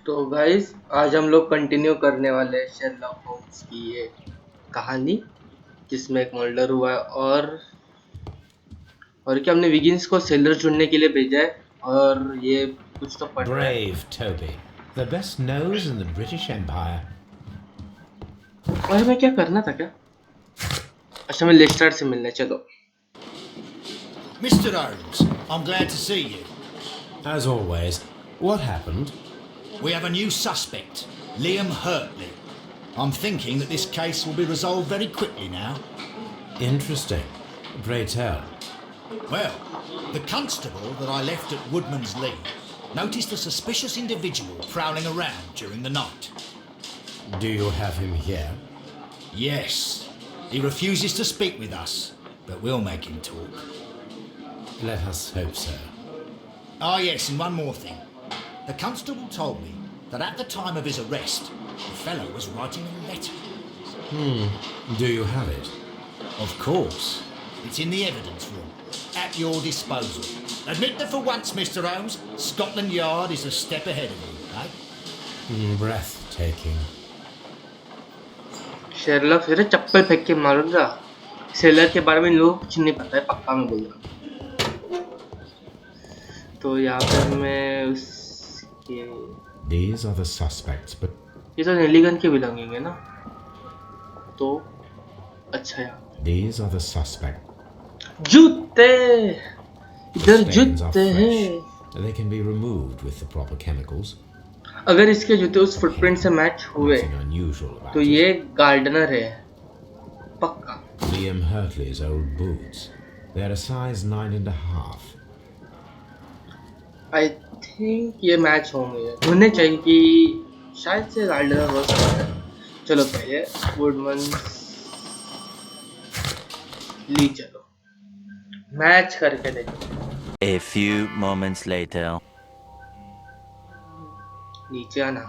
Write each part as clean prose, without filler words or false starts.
तो गाइस आज हम लोग कंटिन्यू करने वाले हैं शेरलॉक होम्स की ये कहानी जिसमें एक मर्डर हुआ है और क्या हमने विगिंस को सेलर चुनने के लिए भेजा है और ये कुछ तो पढ़ रहा है। Brave Toby, the best nose in the British Empire. और मैं क्या करना था क्या? अच्छा मैं लेस्टर से मिलने चलो। Mr. Holmes, I'm glad to see you. As always, what happened? We have a new suspect, Liam Hurtley. I'm thinking that this case will be resolved very quickly now. Interesting. Pray tell. Well, the constable that I left at Woodman's Lee noticed a suspicious individual prowling around during the night. Do you have him here? Yes, he refuses to speak with us, but we'll make him talk. Let us hope so. Ah, yes, and one more thing. The constable told me that at the time of his arrest, the fellow was writing a letter. Do you have it? Of course. It's in the evidence room, at your disposal. Admit that for once, Mr. Holmes, Scotland Yard is a step ahead of you, eh? Breathtaking. Sherlock फिर चप्पल फेंक के मारूंगा। Seller के बारे में लोग कुछ नहीं पता है, पक्का मैं बोल रहा हूँ। तो यहाँ पे मैं उसके These are the suspects, but ये तो नेलीगन के बिलोंगिंग है ना, तो अच्छा यार these are the suspects. जूते इधर Stains are जूते हैं। fresh. They can be removed with the proper chemicals. अगर इसके जूते उस फुटप्रिंट से मैच हुए Nothing unusual about तो it. ये गार्डनर है पक्का। Liam Hurtley's old boots. They're a size 9.5. I think ये मैच होंगे, होने चाहिए कि शायद से गार्डनर हो सकता है। चलो पहले वुडमन ली चलो मैच करके देखो। A few moments later. नीचे आना।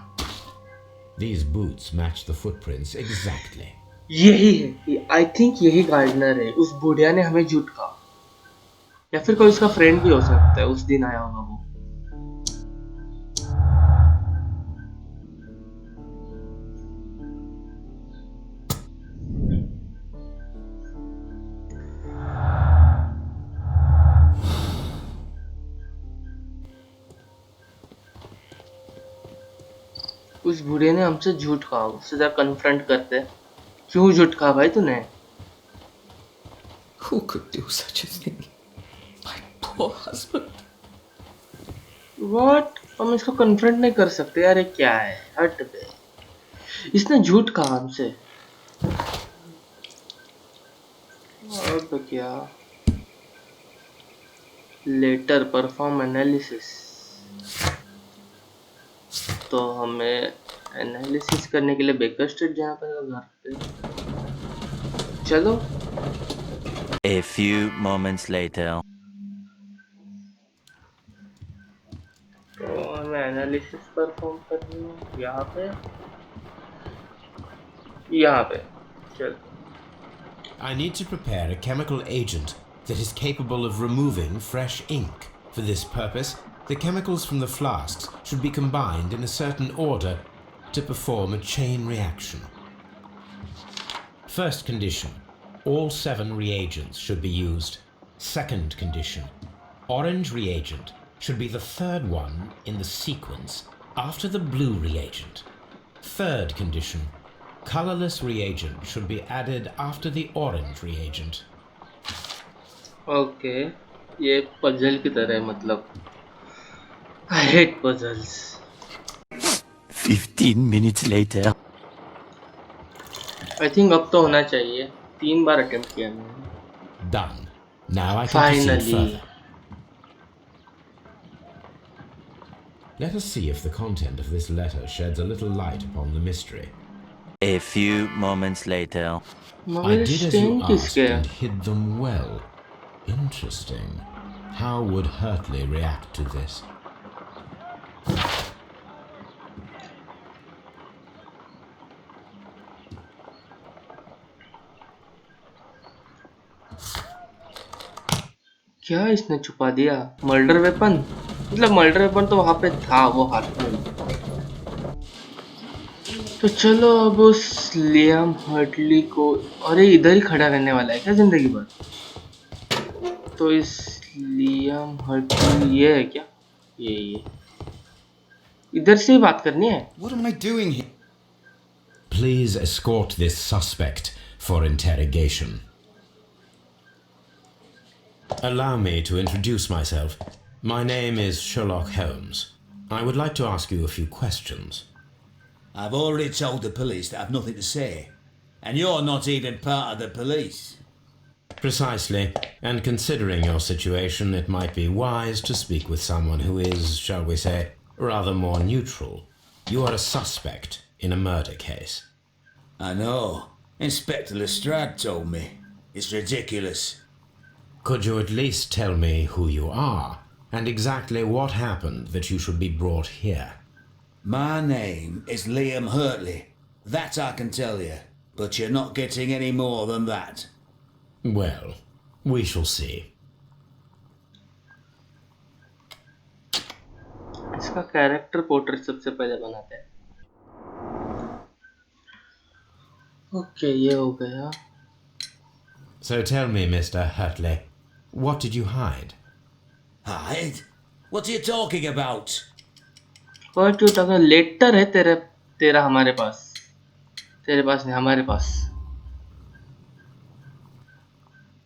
These boots match the footprints exactly. यही है, आई थिंक यही गार्डनर है। उस बुढ़िया ने हमें झूठ कहा, या फिर कोई उसका फ्रेंड भी हो सकता है, उस दिन आया होगा वो। उस बूढ़े ने हमसे झूठ कहा, उससे जरा कन्फ्रंट करते। क्यों झूठ कहा भाई तूने? Who could do such a thing? My poor husband. What? हम इसको कन्फ्रंट नहीं कर सकते यार, ये क्या है? हट बे, इसने झूठ कहा हमसे। अब क्या? लेटर परफॉर्म एनालिसिस, तो हमें एनालिसिस करने के लिए बेकर स्ट्रीट जहाँ पर घर पे। चलो A few moments later. तो हमें एनालिसिस परफॉर्म करनी है यहाँ पे चल। I need to prepare a chemical agent that is capable of removing fresh ink. For this purpose, the chemicals from the flasks should be combined in a certain order to perform a chain reaction. First condition, all 7 reagents should be used. Second condition, orange reagent should be the third one in the sequence after the blue reagent. Third condition, colorless reagent should be added after the orange reagent. Okay, ये puzzle की तरह है, मतलब I hate puzzles. 15 minutes later. I think अब तो होना चाहिए, 3 बार attempt किया मैंने। Done. Now I can proceed finally further. Let us see if the content of this letter sheds a little light upon the mystery. A few moments later. I मगर did as you स्टेन asked किसके है? and hid them well. Interesting. How would Hurtley react to this? क्या इसने छुपा दिया? Murder weapon? मतलब murder weapon तो वहां पे था, वो हाथ में। तो चलो अब उस लियाम हर्टली को, अरे इधर ही खड़ा रहने वाला है क्या जिंदगी भर? तो इस लियाम हर्टली ये है क्या? ये इधर से ही बात करनी है? What am I doing here? Please escort this suspect for interrogation. Allow me to introduce myself. My name is Sherlock Holmes. I would like to ask you a few questions. I've already told the police that I've nothing to say. And you're not even part of the police. Precisely, and considering your situation, it might be wise to speak with someone who is, shall we say, rather more neutral. You are a suspect in a murder case. I know. Inspector Lestrade told me. It's ridiculous. Could you at least tell me who you are, and exactly what happened that you should be brought here? My name is Liam Hurtley. That I can tell you. But you're not getting any more than that. Well, we shall see. इसका character portrait सबसे पहले बनाते हैं. Okay, ये हो गया. So tell me, Mr. Hurtley, what did you hide? Hide? What are you talking about? What you talking? Letter है तेरा हमारे पास. तेरे पास नहीं, हमारे पास.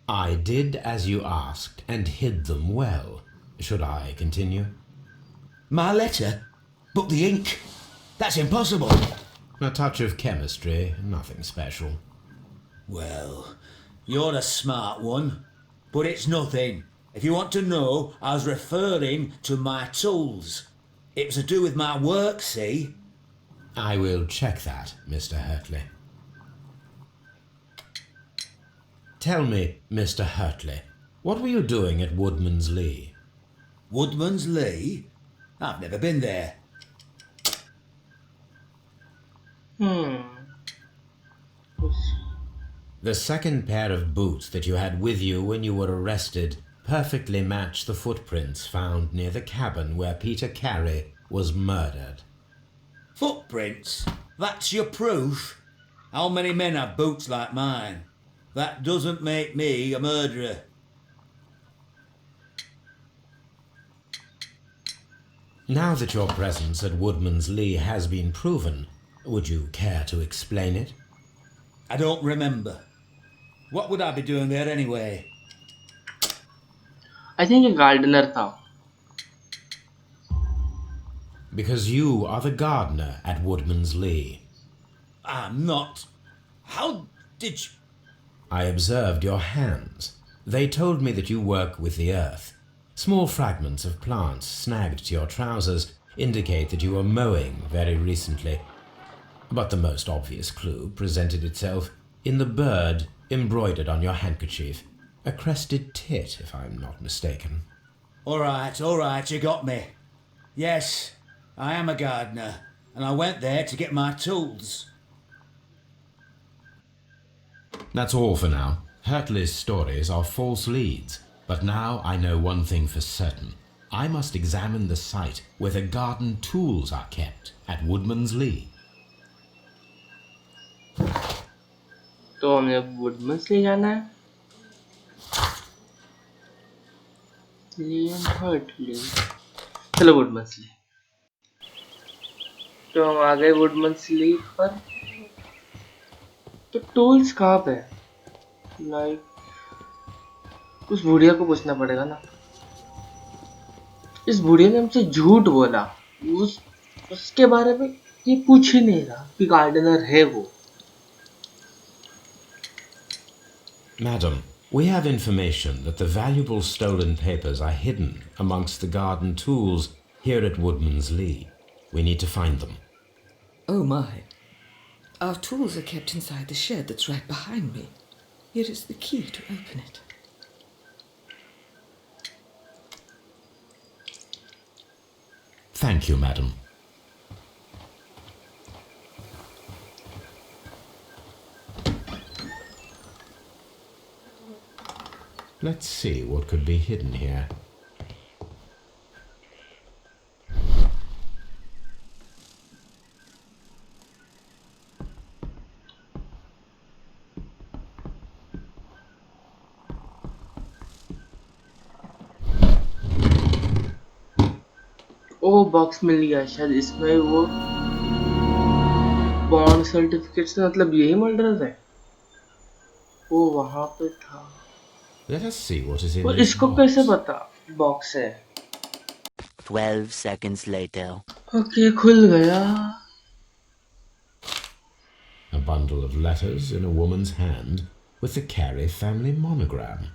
I did as you asked and hid them well. Should I continue? My letter? But the ink? That's impossible. A touch of chemistry, nothing special. Well, you're a smart one. But it's nothing. If you want to know, I was referring to my tools. It was to do with my work, see? I will check that, Mr. Hurtley. Tell me, Mr. Hurtley, what were you doing at Woodman's Lee? Woodman's Lee? I've never been there. The second pair of boots that you had with you when you were arrested perfectly match the footprints found near the cabin where Peter Carey was murdered. Footprints? That's your proof? How many men have boots like mine? That doesn't make me a murderer. Now that your presence at Woodman's Lee has been proven, would you care to explain it? I don't remember. What would I be doing there anyway? I think ये gardener था. Because you are the gardener at Woodman's Lee. I'm not. How did you... I observed your hands. They told me that you work with the earth. Small fragments of plants snagged to your trousers indicate that you were mowing very recently. But the most obvious clue presented itself in the bird embroidered on your handkerchief. A crested tit, if I'm not mistaken. All right, you got me. Yes, I am a gardener, and I went there to get my tools. That's all for now. Hurtley's stories are false leads, but now I know one thing for certain. I must examine the site where the garden tools are kept at Woodman's Lee. तो हमें वुडमन्स ले जाना है. Liam heartily. चलो वुडमन्स ले. तो हम आ गए वुडमन्स ली पर. तो टूल्स कहाँ पे? उस बुढ़िया को पूछना पड़ेगा ना. इस बुढ़िया ने हमसे झूठ बोला. उसके बारे में ये पूछ ही नहीं रहा कि गार्डनर है वो. Madam, we have information that the valuable stolen papers are hidden amongst the garden tools here at Woodman's Lee. We need to find them. Oh my. Our tools are kept inside the shed that's right behind me. Here is the key to open it. Thank you, madam. Let's see what could be hidden here. ओ box मिल गया शायद इसमें वो bond certificate से मतलब यही murder है। वो वहां पे था। Let us see what is in वो this इसको कैसे box. पता बॉक्स है? 12 seconds later. ओके खुल गया। A bundle of letters in a woman's hand with the Carey family monogram.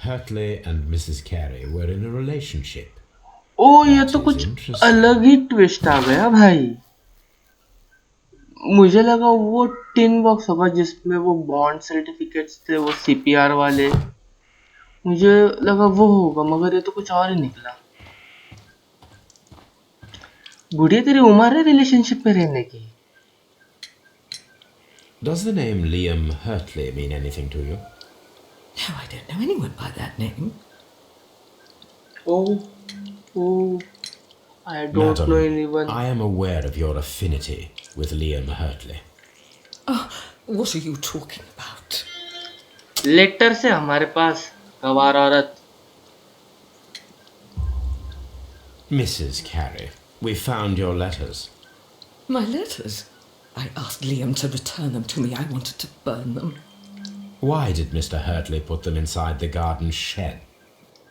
Hertley and Mrs. Carey were in a relationship. ओ ये That तो is कुछ interesting. अलग ही ट्विस्ट आ गया भाई। मुझे लगा वो टिन बॉक्स होगा जिसमें वो बॉन्ड सर्टिफिकेट्स थे वो सीपीआर वाले। मुझे लगा वो होगा मगर ये तो कुछ और ही निकला। बुढ़िया तेरी उम्र है रिलेशनशिप में रहने की। Does the name Liam Hertley mean anything to you? No, I don't know anyone by that name. Oh, oh, I don't know Madam, anyone. I am aware of your affinity with Liam Hertley. Oh, what are you talking about? Letter से हमारे पास गवार औरत। Mrs. Carey, we found your letters. My letters? I asked Liam to return them to me. I wanted to burn them. Why did Mr. Hertley put them inside the garden shed?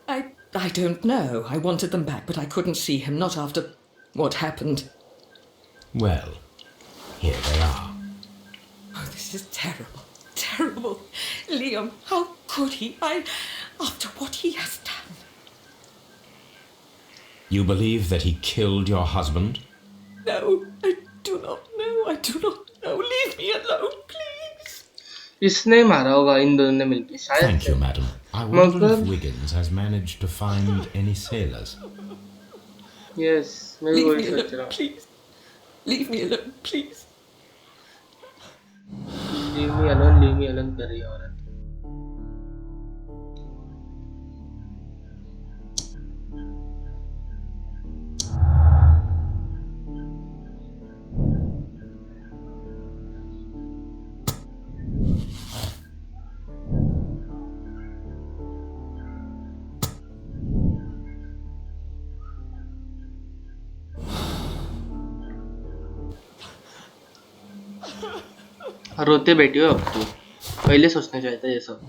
I don't know. I wanted them back, but I couldn't see him, not after what happened. Well, here they are. Oh, this is terrible. Terrible. Liam, how could he? After what he has done. You believe that he killed your husband? No, I do not know. I do not know. Leave me alone, please. इसने मारा होगा इन दोनों ने मिलके शायद। Thank you, madam. I wonder if मगर Wiggins has managed to find any sailors. Yes मैं भी Leave वही me सोच alone, रहा हूँ। please. Leave me alone, please. Leave me alone कर रही है औरत। रोते बैठी हो अब तू, पहले सोचना चाहिए था ये सब।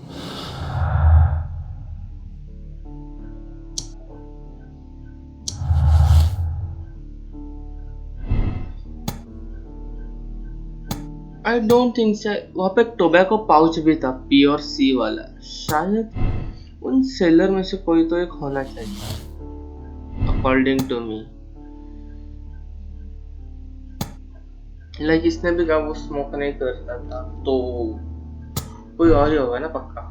आई डोंट थिंक वहाँ पे टोबैको पाउच भी था पी और सी वाला। शायद उन सेलर में से कोई तो एक होना चाहिए अकॉर्डिंग टू मी। लाइक इसने भी कहा वो स्मोक नहीं करता था तो कोई और ही होगा ना पक्का।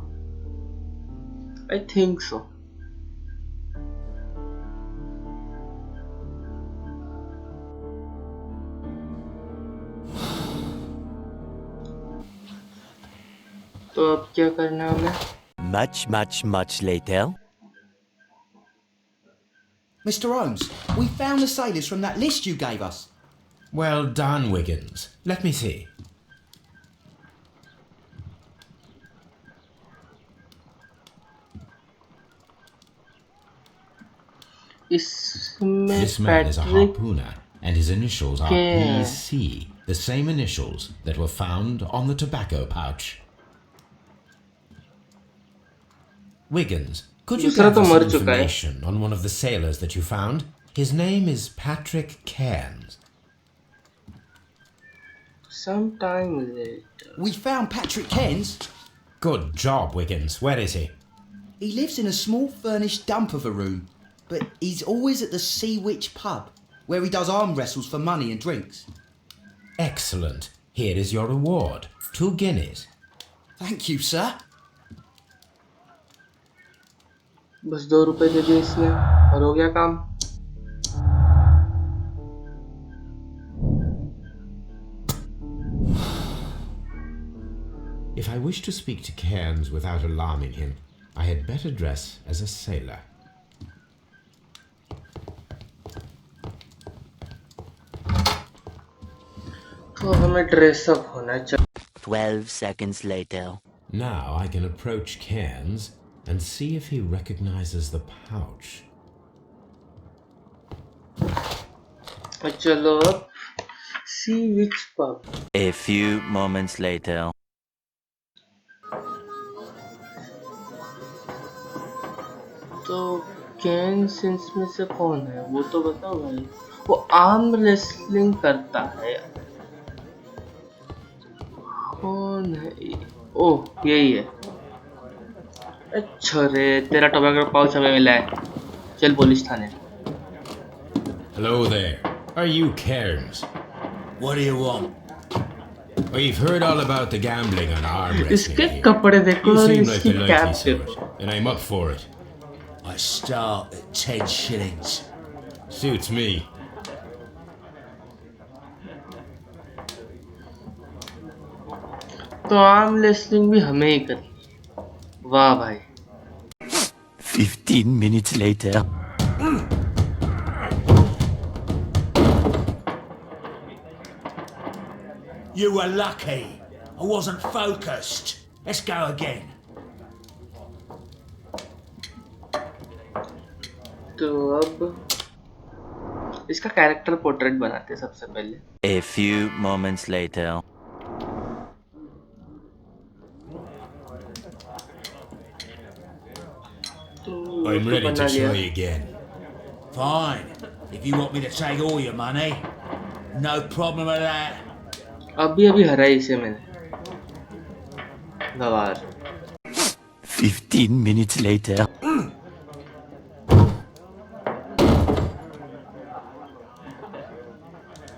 I think so. तो अब क्या करना है हमें? Much later. Mr. Holmes, we found the sailors from that list you gave us. Well done, Wiggins. Let me see. इसमें This man is a Patrick harpooner, and his initials are PC, the same initials that were found on the tobacco pouch. Wiggins, could you दूसरा gather तो some मर चुका है। information on one of the sailors that you found? His name is Patrick Cairns. Sometime later. We found Patrick Cairns. Good job, Wiggins. Where is he? He lives in a small furnished dump of a room, but he's always at the Sea Witch pub, where he does arm wrestles for money and drinks. Excellent. Here is your reward. 2 guineas. Thank you, sir. बस 2 रुपए दे दिए इसने और हो गया काम। If I wish to speak to Cairns without alarming him, I had better dress as a sailor. तो हमें ड्रेस अप होना चाहिए। 12 seconds later. Now I can approach Cairns and see if he recognizes the pouch. और चलो अब सी विच pub. A few moments later. तो केन since में से कौन है वो तो बताओ भाई. वो आर्म रेसलिंग करता है. कौन है ओह यही है. अच्छा रे तेरा टोबैको पाउच हमें मिला है. चल police Thane. Hello there. Are you Cairns? What do you want? We've heard all about the gambling and arm wrestling इसके here. कपड़े देखो You और seem like इसकी the कैप likely देखो. sort, and I'm up for it. I start at 10 shillings. Suits me. तो arm wrestling भी हमें ही करनी. वाह भाई. 15 minutes later. You were lucky. I wasn't focused. Let's go again. तो अब इसका कैरेक्टर पोर्ट्रेट बनाते हैं सबसे पहले. A few moments later. तो I'm ready to try again. Fine. If you want me to take all your money, no problem with that. अभी अभी हरा इसे मैंने. गवार. 15 minutes later.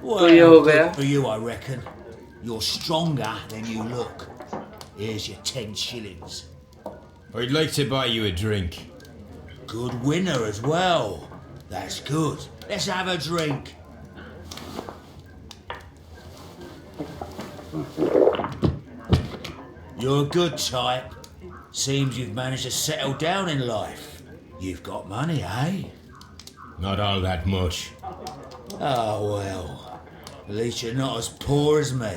Well, ये हो good गया. for you, I reckon. You're stronger than you look. Here's your 10 shillings. I'd like to buy you a drink. Good winner as well. That's good. Let's have a drink. You're a good type. Seems you've managed to settle down in life. You've got money, eh? Not all that much. Oh, well. At least you're not as poor as me.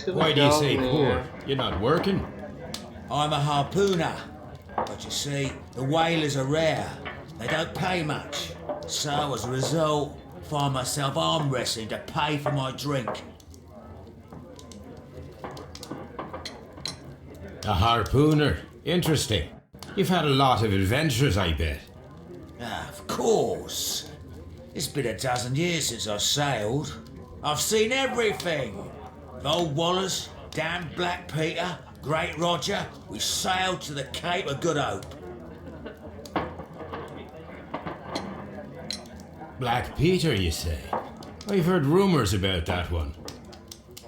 Why do you say poor? You're not working? I'm a harpooner. But you see, the whalers are rare. They don't pay much. So, as a result, find myself arm wrestling to pay for my drink. A harpooner. Interesting. You've had a lot of adventures, I bet. Ah, of course. It's been a dozen years since I sailed. I've seen everything. Old Wallace, damn Black Peter, Great Roger, we sailed to the Cape of Good Hope. Black Peter, you say? I've heard rumours about that one.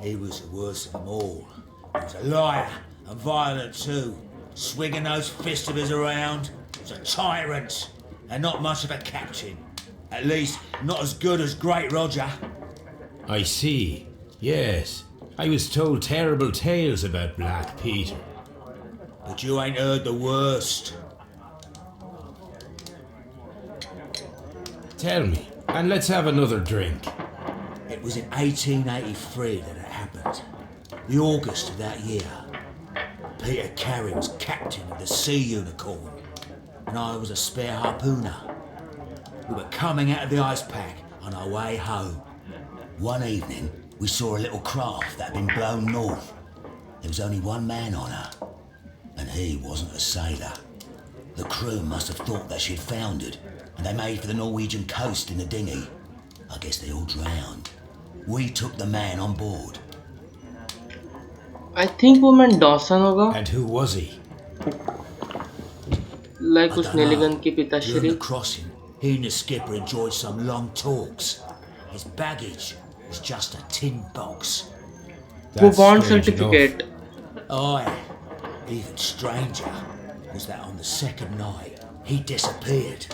He was the worst of them all. He was a liar and violent too, swinging those fists of his around. He was a tyrant and not much of a captain. At least, not as good as Great Roger. I see. Yes. I was told terrible tales about Black Peter. But you ain't heard the worst. Tell me, and let's have another drink. It was in 1883 that it happened. The August of that year. Peter Carey was captain of the Sea Unicorn, and I was a spare harpooner. We were coming out of the ice pack on our way home. One evening, we saw a little craft that had been blown north. There was only one man on her, and he wasn't a sailor. The crew must have thought that she'd foundered, and they made for the Norwegian coast in the dinghy. I guess they all drowned. We took the man on board. I think वो man Dawson होगा. And who was he? Like I उस don't know. नीलगन की During पिताश्री. the crossing, he and the skipper enjoyed some long talks. His baggage was just a tin box. वो That's bond strange certificate. Aye, even stranger was that on the second night, he disappeared.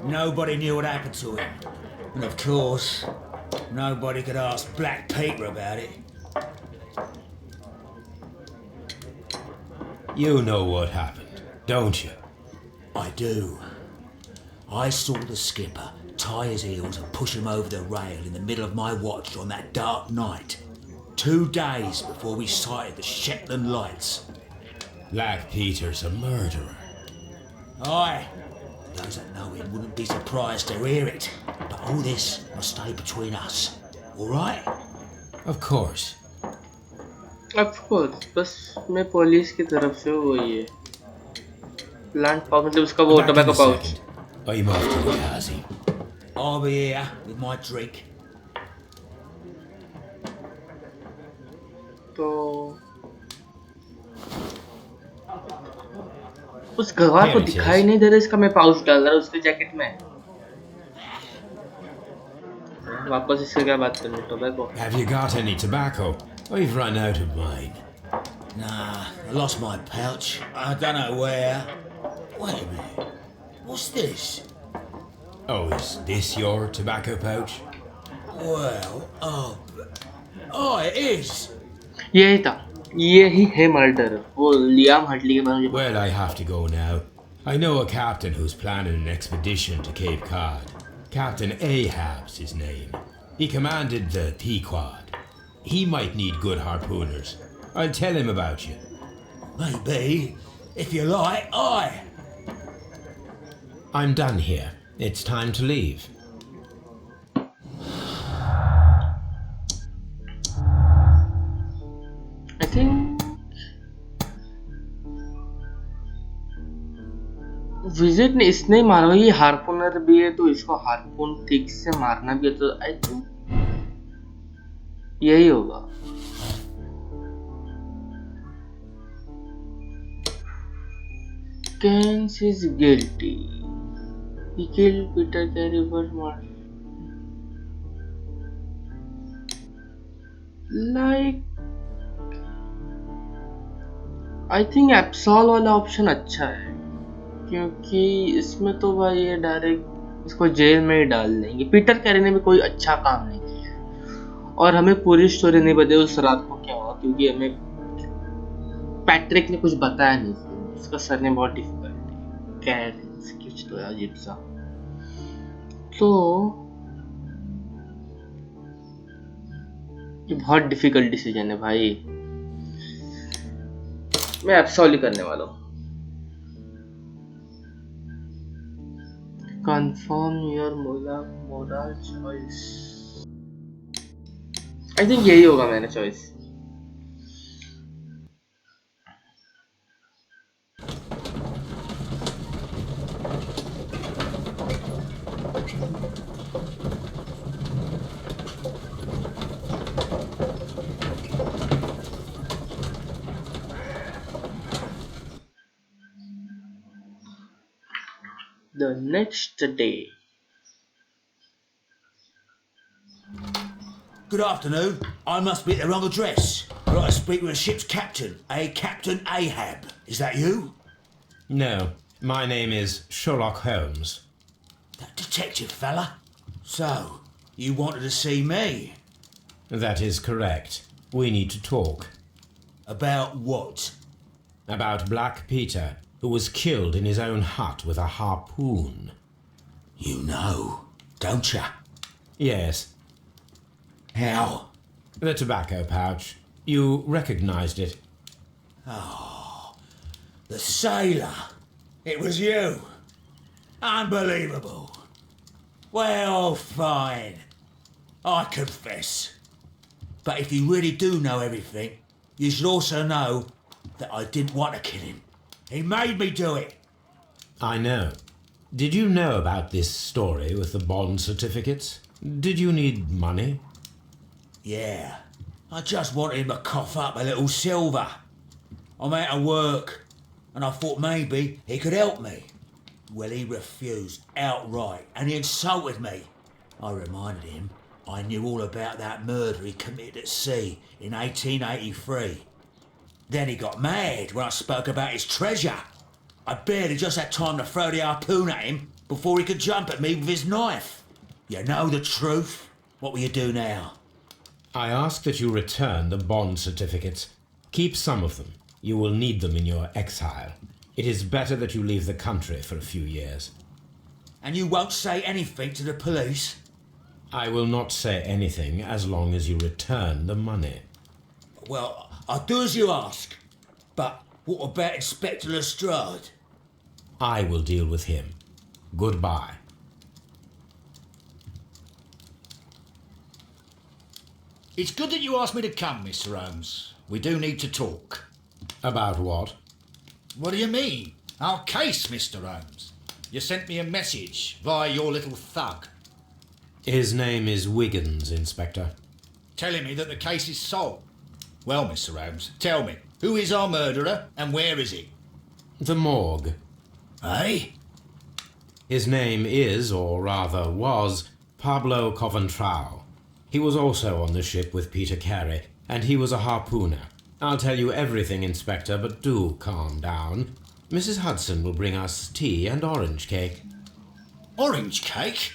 Nobody knew what happened to him. And of course, nobody could ask Black Peter about it. You know what happened, don't you? I do. I saw the skipper tie his heels and push him over the rail in the middle of my watch on that dark night. 2 days before we sighted the Shetland lights. Black Peter's a murderer. Aye, Those that know him wouldn't be surprised to hear it. But all this must stay between us. All right? Of course. Of course, बस मैं police की तरफ से वो ये plant pouch मतलब उसका वो Back in tobacco a pouch. second. I'm off to the Kazi. I'll be here with my drink. तो उस गवार को Here it दिखाई is. नहीं दे रहा इसका. मैं पाउच डाल रहा हूँ उसके जैकेट में. वापस इससे क्या बात करनी tobacco. Have you got any tobacco? I've run out of mine. Nah, I lost my pouch. I don't know where. Wait a minute. What's this? Oh, is this your tobacco pouch? Well, oh, it is. यही था, यही है murder. वो Liam Hatli के बारे में. Well, I have to go now. I know a captain who's planning an expedition to Cape Cod. Captain Ahab's his name. He commanded the Pequod. He might need good harpooners. I'll tell him about you. Maybe. If you like, aye. I'm done here. It's time to leave. I think visit ने इसने मारा. ये हार्पूनर भी है तो इसको harpoon ठीक से मारना भी है. तो आई थिंक यही होगा. Keynes is guilty. He killed Peter Carey but murder. Like I think एप्सॉल वाला ऑप्शन अच्छा है क्योंकि इसमें तो भाई ये डायरेक्ट इसको जेल में ही डाल देंगे. पीटर कैरी ने भी कोई अच्छा काम नहीं किया और हमें पूरी स्टोरी नहीं बताई उस रात को क्या हुआ क्योंकि हमें पैट्रिक ने कुछ बताया नहीं. उसका सरनेम बहुत डिफिकल्ट है, कैरेंस कुछ तो अजीब सा. तो ये बहुत डिफिकल्ट डिसीजन है भाई. मैं एब्सॉल ही करने वाला हूँ. Confirm your moral choice. I think यही होगा मेरा choice. The next day. Good afternoon. I must be at the wrong address. I'd like to speak with the ship's captain, Captain Ahab. Is that you? No, my name is Sherlock Holmes. That detective fella? So, you wanted to see me? That is correct. We need to talk. About what? About Black Peter, who was killed in his own hut with a harpoon. You know, don't ya? Yes, How? the tobacco pouch. You recognized it. The sailor. It was you. Unbelievable. Well, fine. I confess. But if you really do know everything, you should also know that I didn't want to kill him. He made me do it. I know. Did you know about this story with the bond certificates? Did you need money? Yeah. I just wanted him to cough up a little silver. I'm out of work, and I thought maybe he could help me. Well, he refused outright, and he insulted me. I reminded him I knew all about that murder he committed at sea in 1883. Then he got mad when I spoke about his treasure. I barely just had time to throw the harpoon at him before he could jump at me with his knife. You know the truth. What will you do now? I ask that you return the bond certificates. Keep some of them. You will need them in your exile. It is better that you leave the country for a few years. And you won't say anything to the police? I will not say anything as long as you return the money. Well, I'll do as you ask. But what about Inspector Lestrade? I will deal with him. Goodbye. It's good that you asked me to come, Mr. Holmes. We do need to talk. About what? What do you mean? Our case, Mr. Holmes. You sent me a message via your little thug, His name is Wiggins, Inspector. telling me that the case is solved. Well, Mr. Holmes, tell me, who is our murderer and where is he? The morgue. Eh? His name is, or rather was, Pablo Coventrao. He was also on the ship with Peter Carey, and he was a harpooner. I'll tell you everything, Inspector, but do calm down. Mrs. Hudson will bring us tea and orange cake. Orange cake?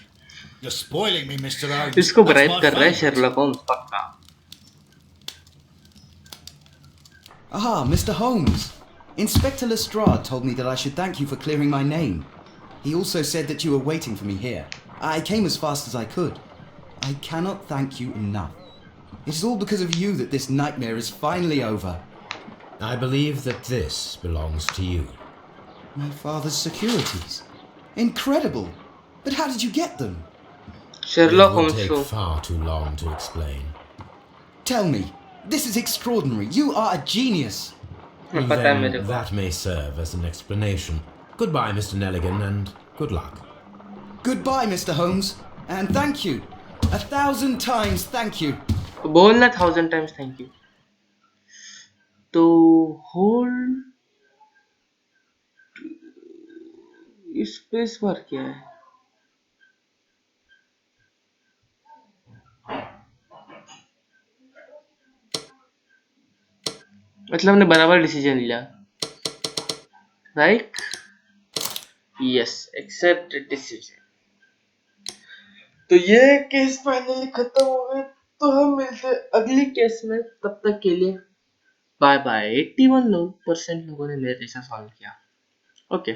You're spoiling me, Mr. Holmes. इसको That's bribe my कर रहा है favourite. Sherlock Holmes पक्का. Ah, Mr. Holmes. Inspector Lestrade told me that I should thank you for clearing my name. He also said that you were waiting for me here. I came as fast as I could. I cannot thank you enough. It is all because of you that this nightmare is finally over. I believe that this belongs to you. My father's securities. Incredible. But how did you get them? Sherlock It would Holmes take को far too long to explain. Tell me. This is extraordinary. You are a genius. पता है Then मेरे को. that may serve as an explanation. Goodbye, Mr. Nelligan, and good luck. Goodbye, Mr. Holmes. And thank you. 1,000 times thank you. बोलना 1000 times thank you. तो hold space bar क्या है? मतलब हमने बराबर डिसीजन लिया, राइट? Yes, accept decision. तो ये केस फाइनली खत्म हो गया. तो हम मिलते हैं अगली केस में. तब तक के लिए बाय बाय. 81% लोगों ने मेरे जैसा सॉल्व किया. ओके.